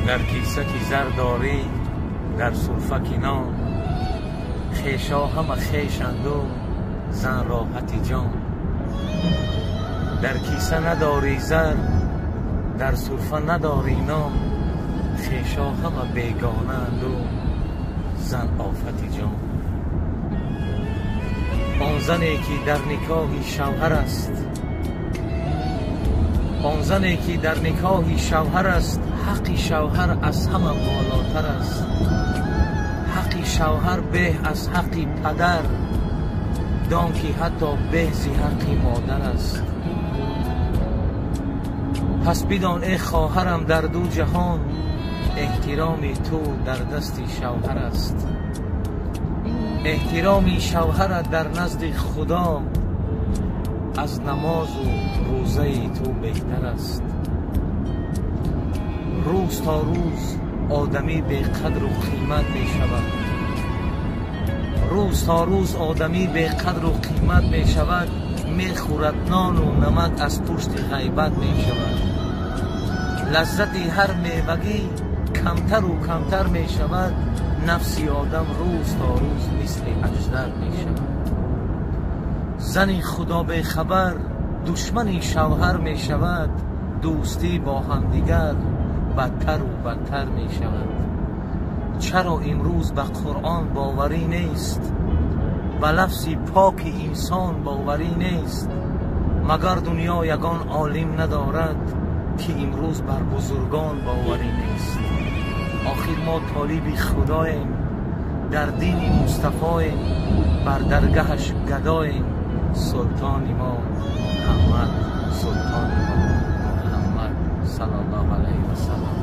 در کیسه کی زر داری در سرفک نان، خیشا همه خیشند و زن راحت جان. در کیسه نداری زر در سرفه نداری نام، خیشا همه بیگانند و زن آفت جان. آن زنی که در نکاحی شوهر است، آن زنی که در نکاحی شوهر است، حق شوهر از همه بالاتر است. حق شوهر به از حق پدر، دان که حتی به زی حق مادر است. پس بدان ای خواهرم در دو جهان، احترام تو در دست شوهر است. احترام شوهر در نزد خدا، از نماز و روزه تو بهتر است. روز تا روز آدمی به قدر و قیمت می شود. روز تا روز آدمی به قدر و قیمت می شود. می خورد نان و نمک از پشت غیبت می شود. لذت هر میوگی کمتر و کمتر می شود. نفسی آدم روز تا روز مثل اجدر می شود. زنی خدا به خبر دشمنی شوهر می شود. دوستی با همدیگر بدتر و بدتر می شود. چرا امروز به قرآن باوری نیست؟ به لفظ پاک انسان باوری نیست؟ مگر دنیا یگان عالم ندارد که امروز بر بزرگان باوری نیست؟ آخر ما طالب خداییم، در دین مصطفی بر درگهش گداییم. سلطان ما محمد، سلطان ما محمد صلی الله علیه و سلم.